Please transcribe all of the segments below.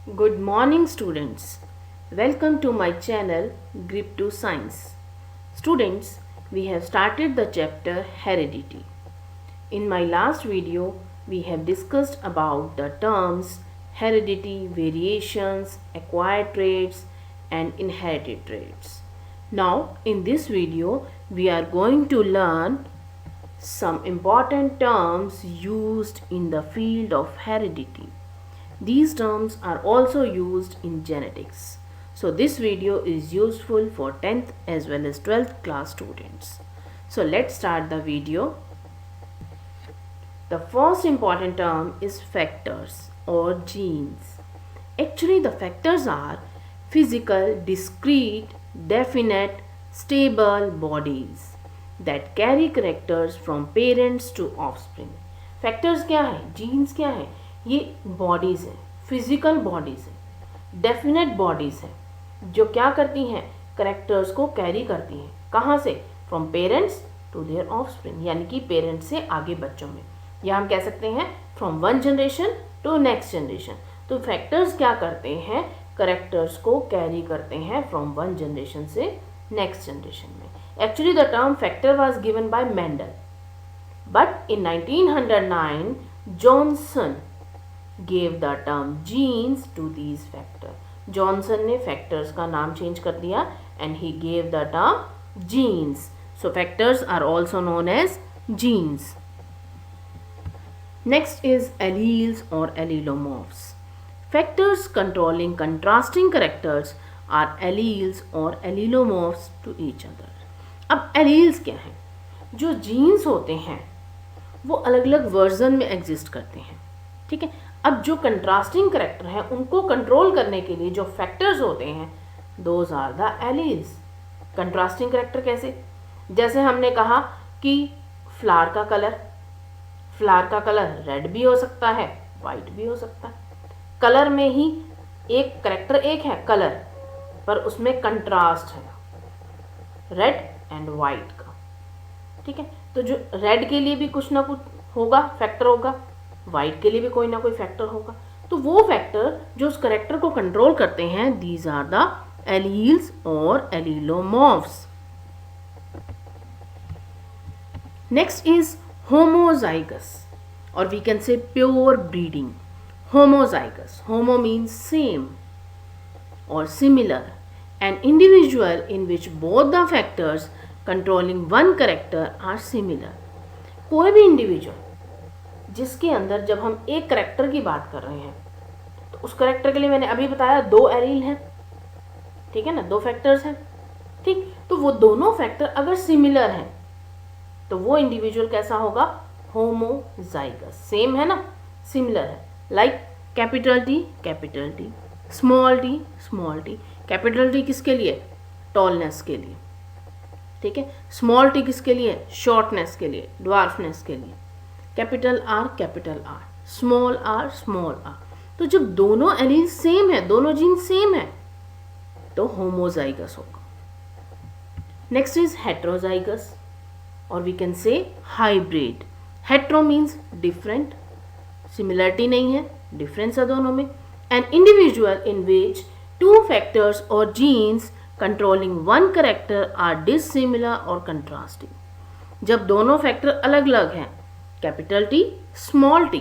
Good morning, students. Welcome to my channel Grip to Science. Students, we have started the chapter Heredity. In my last video, we have discussed about the terms heredity, variations, acquired traits, and inherited traits. Now, in this video, we are going to learn some important terms used in the field of heredity. These terms are also used in genetics. So this video is useful for 10th as well as 12th class students. So let's start the video. The first important term is factors or genes. Actually, the factors are physical, discrete, definite, stable bodies that carry characters from parents to offspring. Factors क्या है? Genes क्या है? ये bodies हैं, physical bodies हैं, definite bodies हैं जो क्या करती हैं? करेक्टर्स को कैरी करती हैं. कहाँ से? From parents to their offspring, यानी कि पेरेंट्स से आगे बच्चों में, या हम कह सकते हैं from one generation to next generation. तो फैक्टर्स क्या करते हैं? करेक्टर्स को कैरी करते हैं फ्रॉम वन जनरेशन से नेक्स्ट जनरेशन में. Actually the term factor was given by Mendel, but in 1909 Johnson gave the term genes to these factors. Johnson ने फैक्टर्स का नाम चेंज कर दिया and he gave the term genes. So factors are also known as genes. Next is alleles or allelomorphs. Factors controlling contrasting characters are alleles or allelomorphs to each other. अब alleles क्या हैं? जो genes होते हैं वो अलग अलग version में एग्जिस्ट करते हैं. ठीक है. अब जो कंट्रास्टिंग करेक्टर हैं उनको कंट्रोल करने के लिए जो फैक्टर्स होते हैं those are the alleles. Contrasting character कैसे? जैसे हमने कहा कि फ्लावर का कलर रेड भी हो सकता है, वाइट भी हो सकता है. कलर में ही एक करेक्टर एक है कलर, पर उसमें कंट्रास्ट है रेड एंड वाइट का. ठीक है. तो जो रेड के लिए भी कुछ ना कुछ होगा, फैक्टर होगा, वाइट के लिए भी कोई ना कोई फैक्टर होगा. तो वो फैक्टर जो उस करेक्टर को कंट्रोल करते हैं दीज आर द एलील्स और एलीलोमॉर्फ्स. नेक्स्ट इज होमोजाइगस और we can say pure breeding. Homozygous, homo means same or similar, an individual in which both the factors controlling one character are similar. कोई भी individual जिसके अंदर जब हम एक character की बात कर रहे हैं तो उस करेक्टर के लिए मैंने अभी बताया दो एलील हैं. ठीक है ना, दो फैक्टर्स हैं. ठीक. तो वो दोनों फैक्टर अगर सिमिलर हैं तो वो इंडिविजुअल कैसा होगा? होमोजाइगस. सेम है ना, सिमिलर है. Like capital T, small T. Capital T किसके लिए? टॉलनेस के लिए. ठीक है. स्मॉल टी किसके लिए? शॉर्टनेस के लिए, ड्वार्फनेस के लिए. Capital R, small R. तो जब दोनों एलील सेम है, दोनों जीन सेम है, तो होमोजाइगस होगा. नेक्स्ट इज हेट्रोजाइगस और we can say hybrid. Hetero means different, similarity नहीं है, डिफरेंस है दोनों में. An individual in which two factors और genes controlling one character are dissimilar और कंट्रास्टिंग. जब दोनों फैक्टर अलग अलग हैं, capital T, small T,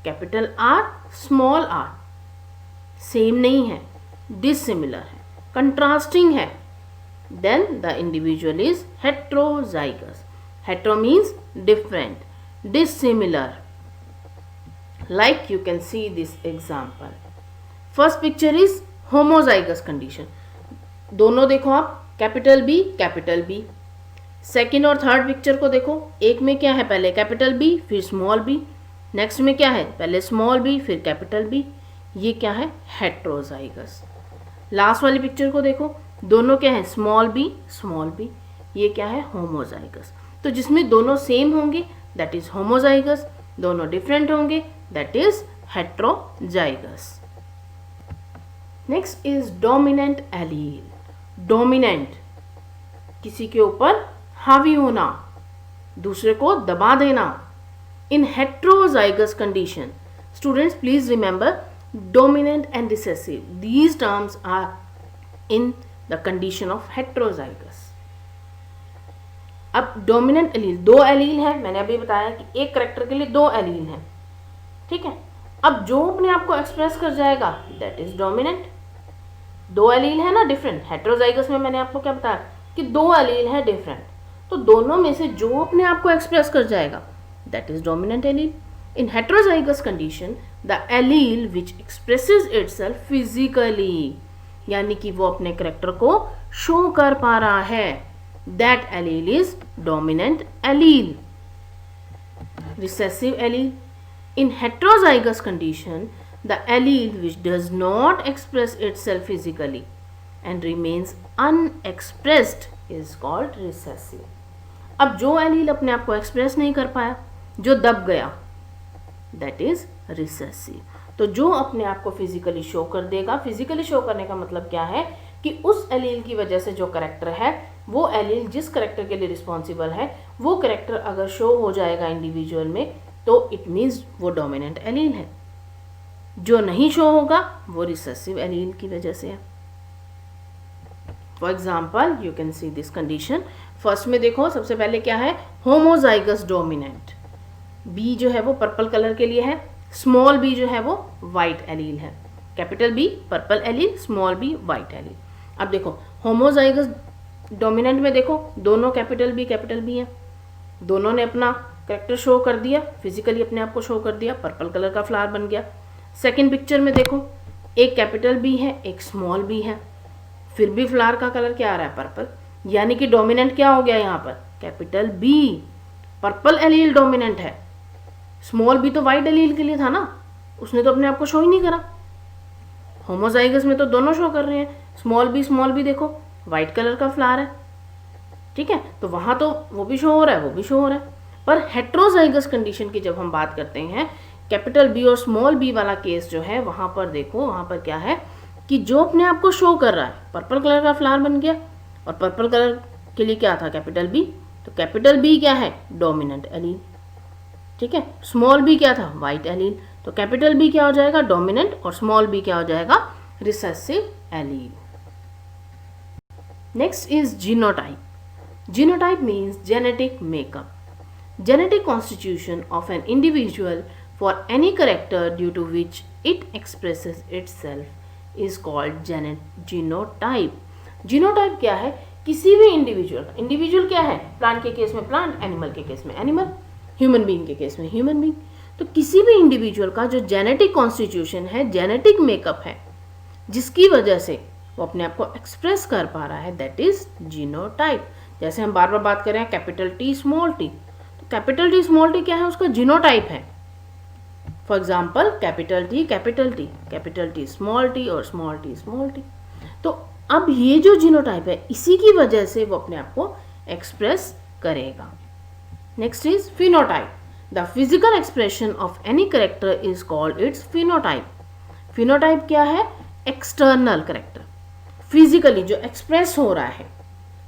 capital R, small R, same नहीं है, डिसिमिलर है, कंट्रास्टिंग है, then the individual is heterozygous. Hetero means different, dissimilar. Like you can see this example. First picture is homozygous condition. दोनों देखो आप, capital B. Second और third picture को देखो, एक में क्या है? पहले कैपिटल बी फिर स्मॉल बी. नेक्स्ट में क्या है? पहले स्मॉल बी फिर कैपिटल बी. ये क्या है? हेट्रोजाइगस. लास्ट वाली पिक्चर को देखो, दोनों क्या है? Small B. ये क्या है? होमोजाइगस. तो जिसमें दोनों सेम होंगे दैट इज होमोजाइगस, दोनों डिफरेंट होंगे that is heterozygous. Next is dominant allele. Dominant, किसी के ऊपर हावी होना, दूसरे को दबा देना. In heterozygous condition, students please remember dominant and recessive. These terms are in the condition of heterozygous. अब डोमिनेंट एलील, दो एलील है, मैंने अभी बताया कि एक करेक्टर के लिए दो एलील हैं, ठीक है। अब जो अपने आप को एक्सप्रेस कर जाएगा दैट इज डोमिनेंट। दो एलील है ना डिफरेंट, हेटेरोजाइगस में मैंने आपको क्या बताया कि दो एलील है डिफरेंट, तो दोनों में से जो अपने आप को एक्सप्रेस कर जाएगा that is dominant allele. In heterozygous condition the allele which expresses itself physically, यानी कि वो अपने करेक्टर को शो कर पा रहा है, that allele is dominant allele. Recessive allele, in heterozygous condition the allele which does not express itself physically and remains unexpressed is called recessive. अब जो एलील अपने आप को एक्सप्रेस नहीं कर पाया, जो दब गया, दैट इज रिसेसिव। तो जो अपने आप को फिजिकली शो कर देगा, फिजिकली शो करने का मतलब क्या है कि उस एलील की वजह से जो करेक्टर है, वो एलील जिस करेक्टर के लिए रिस्पॉन्सिबल है, वो करेक्टर अगर शो हो जाएगा इंडिविजुअल में तो इट मीन्स वो डोमिनेंट एलील है। जो नहीं शो होगा वो रिसेसिव एलील की वजह से है। For example you can see this condition. First में देखो, सबसे पहले क्या है, होमोजाइगस डोमिनेंट। बी जो है वो पर्पल कलर के लिए है, स्मॉल बी जो है वो वाइट एलील है। Capital B purple allele, small B white allele. अब देखो होमोजाइगस डोमिनेंट में देखो दोनों कैपिटल बी है, दोनों ने अपना करेक्टर शो कर दिया, फिजिकली अपने आप को शो कर दिया, पर्पल कलर का फ्लावर बन गया। सेकंड पिक्चर में देखो एक कैपिटल बी है, एक स्मॉल बी है, फिर भी फ्लावर का कलर क्या आ रहा है, पर्पल, यानी कि डोमिनेंट क्या हो गया यहाँ पर, capital B, purple allele dominant है। स्मॉल बी तो वाइट एलील के लिए था ना, उसने तो अपने आप को शो ही नहीं करा। होमोजाइगस में तो दोनों शो कर रहे हैं, स्मॉल बी देखो वाइट कलर का फ्लावर है, ठीक है, तो वहां तो वो भी शो हो रहा है, वो भी शो हो रहा है। पर हेट्रोजाइगस कंडीशन की जब हम बात करते हैं, कैपिटल बी और स्मॉल बी वाला केस जो है, वहां पर देखो, वहां पर क्या है कि जो अपने आप को शो कर रहा है, पर्पल कलर का फ्लावर बन गया, और पर्पल कलर के लिए क्या था, कैपिटल बी, तो कैपिटल बी क्या है, डोमिनेंट एलील, ठीक है। स्मॉल बी क्या था, वाइट एलील, तो कैपिटल बी क्या हो जाएगा, डोमिनेंट, और स्मॉल बी क्या हो जाएगा, recessive allele. Next is genotype. Genotype means genetic makeup, genetic constitution of an individual for any character due to which it expresses itself is called genotype. Genotype क्या है, किसी भी इंडिविजुअल क्या है, प्लांट के केस में प्लांट, एनिमल के case में एनिमल, ह्यूमन बीइंग के केस में ह्यूमन बीइंग, तो किसी भी इंडिविजुअल का जो जेनेटिक कॉन्स्टिट्यूशन है, जेनेटिक मेकअप है, जिसकी वजह से वो अपने आप को एक्सप्रेस कर पा रहा है, दैट इज जीनोटाइप। जैसे हम बार बार बात कर रहे हैं capital T small T, capital T small T क्या है, उसका जीनोटाइप है। For example capital T small T और स्मॉल टी। तो अब ये जो जीनोटाइप है, इसी की वजह से वो अपने आप को एक्सप्रेस करेगा। Next is phenotype. The physical expression of any character is called its phenotype. Phenotype क्या है, एक्सटर्नल करेक्टर, फिजिकली जो एक्सप्रेस हो रहा है,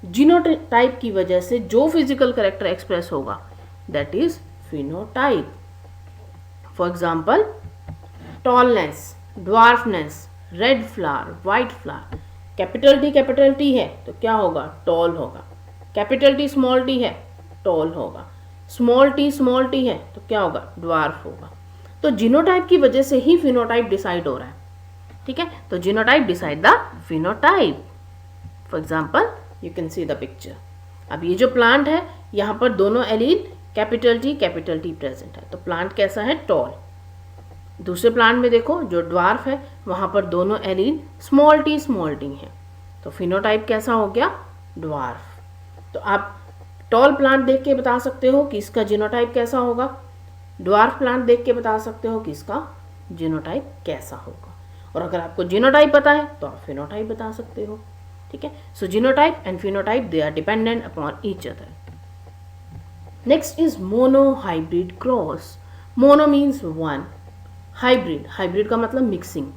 जीनोटाइप की वजह से जो फिजिकल करेक्टर एक्सप्रेस होगा that is phenotype. For example, tallness, dwarfness, red flower, white flower. Capital T है तो क्या होगा, टॉल होगा। कैपिटल टी स्मॉल टी है, टॉल होगा। स्मॉल टी है तो क्या होगा, ड्वार्फ होगा। तो जीनोटाइप की वजह से ही फिनोटाइप डिसाइड हो रहा है, ठीक है। तो genotype decide the phenotype. For example you can see the picture. अब ये जो प्लांट है, यहाँ पर दोनों एलील कैपिटल टी प्रेजेंट है, तो प्लांट कैसा है, टॉल। दूसरे प्लांट में देखो जो ड्वार्फ है, वहां पर दोनों एलील स्मॉल टी है, तो फिनोटाइप कैसा हो गया, ड्वार्फ। तो आप टॉल प्लांट देख के बता सकते हो कि इसका जीनोटाइप कैसा होगा, ड्वार्फ प्लांट देख के बता सकते हो कि इसका जीनोटाइप कैसा होगा। और अगर आपको जीनोटाइप पता है तो आप फिनोटाइप बता सकते हो, ठीक है। So genotype and phenotype they are dependent upon each other. Next is monohybrid cross. Mono means one, hybrid का मतलब मिक्सिंग,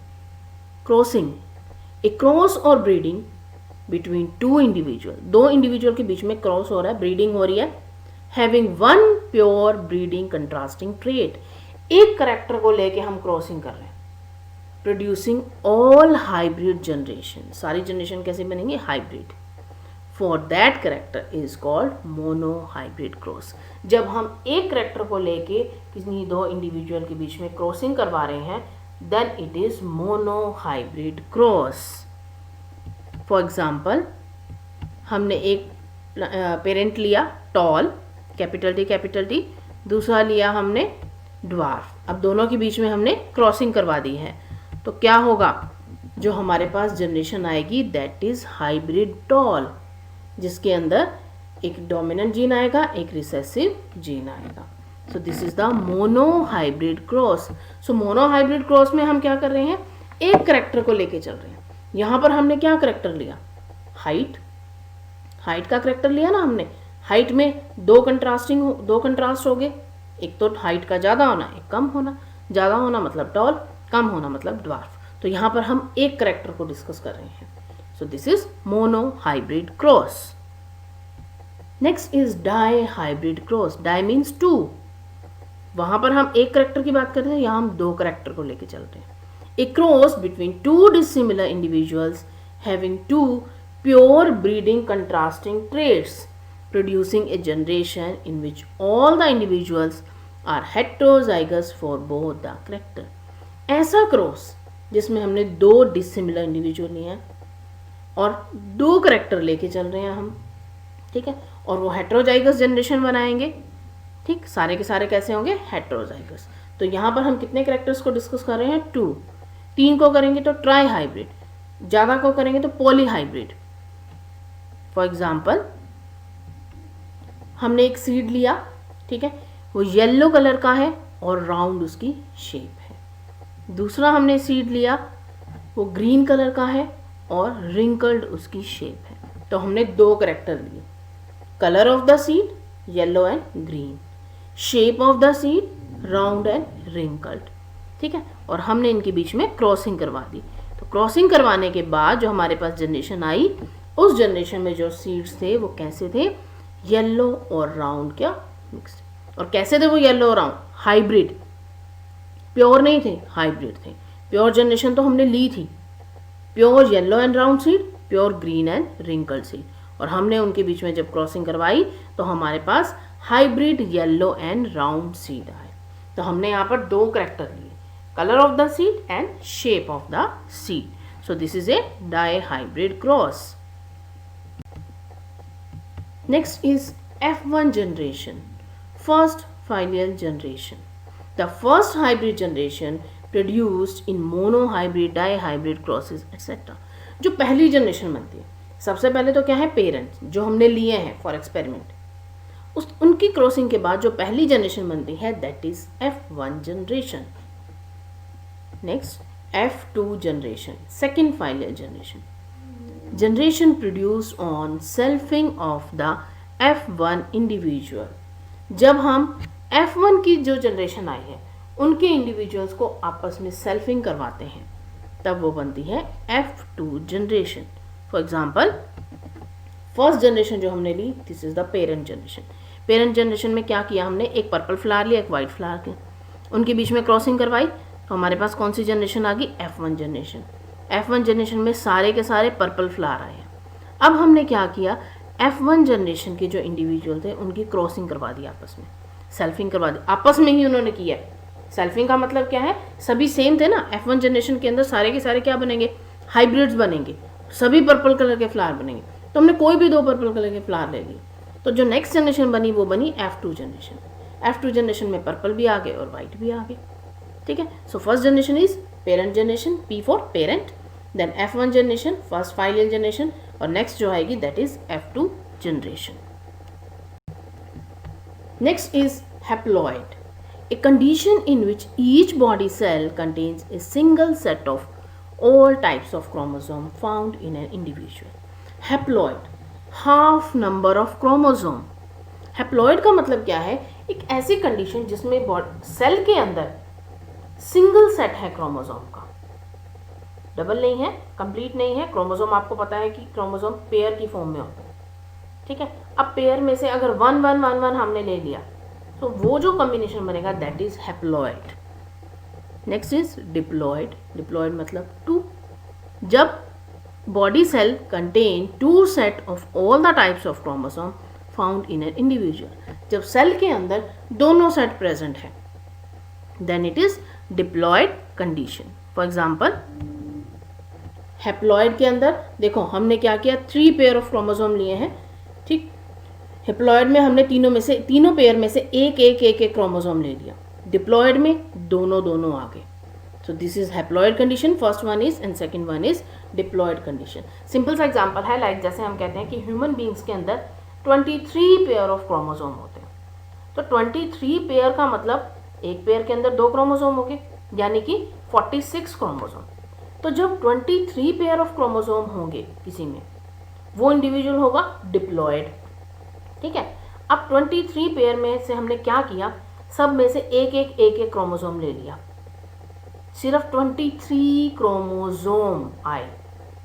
क्रॉसिंग, ए क्रॉस और ब्रीडिंग बिटवीन टू इंडिविजुअल, दो इंडिविजुअल के बीच में क्रॉस हो रहा है, ब्रीडिंग हो रही है, having one pure breeding contrasting trait. एक करेक्टर को लेके हम क्रॉसिंग कर रहे हैं, प्रोड्यूसिंग ऑल हाइब्रिड जनरेशन, सारी जनरेशन कैसे बनेंगे, hybrid. For that character is called mono hybrid cross. जब हम एक करेक्टर को लेके किसी दो इंडिविजुअल के बीच में क्रॉसिंग करवा रहे हैं, then it is mono hybrid cross. For example, हमने एक पेरेंट लिया टॉल, कैपिटल टी, दूसरा लिया हमने ड्वार्फ। अब दोनों के बीच में हमने क्रॉसिंग करवा दी है, तो क्या होगा, जो हमारे पास जनरेशन आएगी दैट इज हाइब्रिड टॉल, जिसके अंदर एक डोमिनेंट जीन आएगा, एक रिसेसिव जीन आएगा। सो this is the mono hybrid cross. So mono hybrid cross में हम क्या कर रहे हैं, एक करेक्टर को लेके चल रहे हैं। यहाँ पर हमने क्या करेक्टर लिया, हाइट का करेक्टर लिया ना हमने। हाइट में दो कंट्रास्ट हो गए, एक तो हाइट का ज़्यादा होना, एक कम होना। ज़्यादा होना मतलब टॉल, कम होना मतलब ड्वार्फ। तो यहाँ पर हम एक करेक्टर को डिस्कस कर रहे हैं। So this is mono hybrid cross. Next is di hybrid cross. Di means two. वहाँ पर हम एक करेक्टर की बात कर रहे हैं, यहाँ हम दो करेक्टर को लेके चल रहे हैं। A cross between two dissimilar individuals having two pure breeding contrasting traits, producing a generation in which all the individuals are heterozygous for both the character। ऐसा क्रॉस जिसमें हमने दो डिसिमिलर इंडिविजुअल लिए हैं और दो करेक्टर लेके चल रहे हैं हम, ठीक है, और वो हेटेरोजाइगस जनरेशन बनाएंगे। ठीक, सारे के सारे कैसे होंगे, हेटेरोजाइगस। तो यहाँ पर हम कितने करेक्टर्स को डिस्कस कर रहे हैं, 2। 3 को करेंगे तो ट्राई हाइब्रिड, ज़्यादा को करेंगे तो पॉली हाइब्रिड। फॉर एग्जाम्पल, हमने एक सीड लिया, ठीक है, वो येलो कलर का है और राउंड उसकी शेप है। दूसरा हमने सीड लिया, वो ग्रीन कलर का है और रिंकल्ड उसकी शेप है। तो हमने दो करेक्टर लिए, colour of the seed yellow and green, shape of the seed round and wrinkled, ठीक है, और हमने इनके बीच में क्रॉसिंग करवा दी। तो क्रॉसिंग करवाने के बाद जो हमारे पास जनरेशन आई, उस जनरेशन में जो सीड्स थे वो कैसे थे, येलो और राउंड क्या मिक्स्ड। और कैसे थे वो येलो और राउंड, हाइब्रिड, प्योर नहीं थे, हाइब्रिड थे। प्योर जनरेशन तो हमने ली थी, pure yellow and round seed, pure green and wrinkled seed, और हमने उनके बीच में जब क्रॉसिंग करवाई तो हमारे पास hybrid yellow and round seed आए। तो हमने यहाँ पर दो करेक्टर लिए, colour of the seed and shape of the seed. So this is a die hybrid cross. Next is F1 generation, first filial generation. The first hybrid generation produced in monohybrid, dihybrid crosses etc. जो पहली generation बनती है, सबसे पहले तो क्या है, parents जो हमने लिए हैं फॉर एक्सपेरिमेंट, उनकी क्रॉसिंग के बाद जो पहली जनरेशन बनती है that is F1 generation. Next F2 generation, second filial generation. Generation produced on selfing of the F1 individual। जब हम F1 की जो जनरेशन आई है उनके इंडिविजुअल्स को आपस में सेल्फिंग करवाते हैं, तब वो बनती है F2 generation. For example, first generation जो हमने ली, this is the parent generation. Parent generation में क्या किया हमने, एक पर्पल फ्लावर लिया, एक वाइट फ्लावर के, उनके बीच में क्रॉसिंग करवाई, तो हमारे पास कौन सी जनरेशन आ गई, F1 जनरेशन। F1 जनरेशन में सारे के सारे पर्पल फ्लावर आए हैं। अब हमने क्या किया, F1 जनरेशन के जो इंडिविजुअल थे उनकी क्रॉसिंग करवा दी, आपस में सेल्फिंग करवा दी, आपस में ही उन्होंने किया। सेल्फिंग का मतलब क्या है, सभी सेम थे ना, F1 जनरेशन के अंदर सारे के सारे क्या बनेंगे, हाइब्रिड्स बनेंगे, सभी पर्पल कलर के फ्लावर बनेंगे। तो हमने कोई भी दो पर्पल कलर के फ्लावर ले लिए, तो जो नेक्स्ट जनरेशन बनी वो बनी F2 जनरेशन। F2 जनरेशन में पर्पल भी आ गए और वाइट भी आ गए, ठीक है। सो first generation is parent generation, P for parent, then F1 generation, first filial generation, और नेक्स्ट जो आएगी that is F2 generation. Next is haploid, a condition in which each body cell contains a single set of all types of chromosome found in an individual। Haploid, half number of chromosome। Haploid का मतलब क्या है, एक ऐसी condition जिसमें cell के अंदर single set है क्रोमोसोम का, डबल नहीं है, कंप्लीट नहीं है। क्रोमोसोम आपको पता है कि क्रोमोसोम पेयर की फॉर्म में होता है, ठीक है। अब पेयर में से अगर 1 1 1 1 हमने ले लिया तो वो जो कॉम्बिनेशन बनेगा that is haploid. Next is diploid. Diploid मतलब टू. जब body cell contain two set of all the types of chromosome found in an individual. जब सेल के अंदर दोनों सेट प्रेजेंट है then it is diploid condition. For example haploid के अंदर देखो हमने क्या किया, 3 पेयर ऑफ क्रोमोसोम लिए हैं. ठीक, हेप्लॉयड में हमने तीनों पेयर में से एक क्रोमोसोम ले लिया. डिप्लॉयड में दोनों आ गए. So this is haploid condition. First one is and second one is diploid condition. Simple सा एग्जांपल है, लाइक जैसे हम कहते हैं कि ह्यूमन बींग्स के अंदर 23 पेयर ऑफ क्रोमोसोम होते हैं. तो 23 पेयर का मतलब एक पेयर के अंदर 2 क्रोमोसोम हो गए, यानी कि 46 क्रोमोसोम. तो जब 23 पेयर ऑफ क्रोमोसोम होंगे किसी में, वो इंडिविजुअल होगा डिप्लॉयड. ठीक है. अब 23 पेयर में से हमने क्या किया, सब में से एक क्रोमोसोम ले लिया. सिर्फ 23 क्रोमोसोम आए,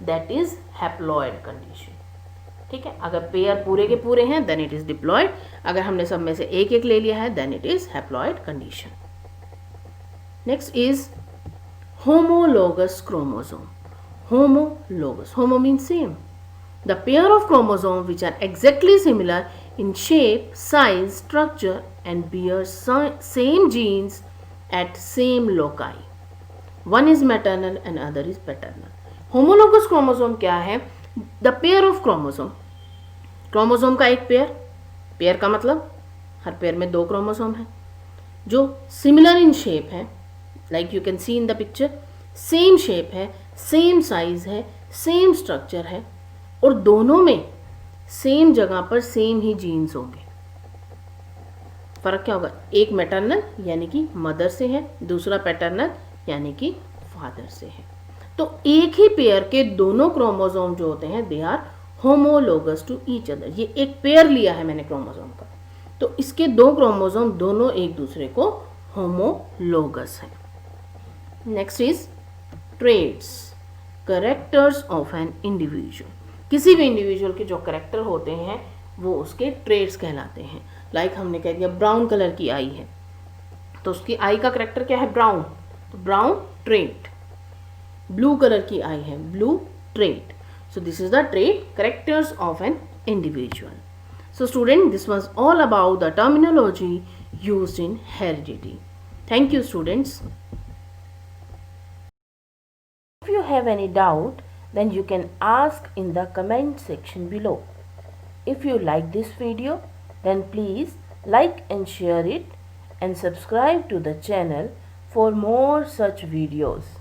दैट इज हैप्लॉयड कंडीशन. ठीक है. अगर पेयर पूरे के पूरे हैं देन इट इज डिप्लॉयड. अगर हमने सब में से एक ले लिया है then it is haploid condition. Next is homologous chromosome. Homologous. Homo means same. The pair of chromosomes which are exactly similar in shape, size, structure and bear same genes at same loci. One is maternal and other is paternal. Homologous chromosome क्या है? The pair of chromosome. Chromosome का एक pair. Pair का मतलब हर pair में 2 chromosome हैं जो similar in shape है. Like you can see in the picture, same shape है, सेम साइज है, सेम स्ट्रक्चर है और दोनों में सेम जगह पर सेम ही जीन्स होंगे. फर्क क्या होगा, एक मैटरनल यानी कि मदर से है, दूसरा पैटर्नल यानी कि फादर से है. तो एक ही पेयर के दोनों क्रोमोसोम जो होते हैं they are homologous to each other. ये एक पेयर लिया है मैंने क्रोमोसोम का, तो इसके 2 क्रोमोसोम दोनों एक दूसरे को होमोलोगस है. Next is traits, characters of an individual. किसी भी इंडिविजुअल के जो करेक्टर होते हैं वो उसके ट्रेड्स कहलाते हैं. लाइक हमने कह दिया ब्राउन कलर की आई है, तो उसकी आई का करेक्टर क्या है, ब्राउन, तो ब्राउन ट्रेड. ब्लू कलर की आई है, blue trade. So this is the trade characters of an individual. So student, this was all about the terminology used in heredity. Thank you students. If you have any doubt, then you can ask in the comment section below. If you like this video, then please like and share it and subscribe to the channel for more such videos.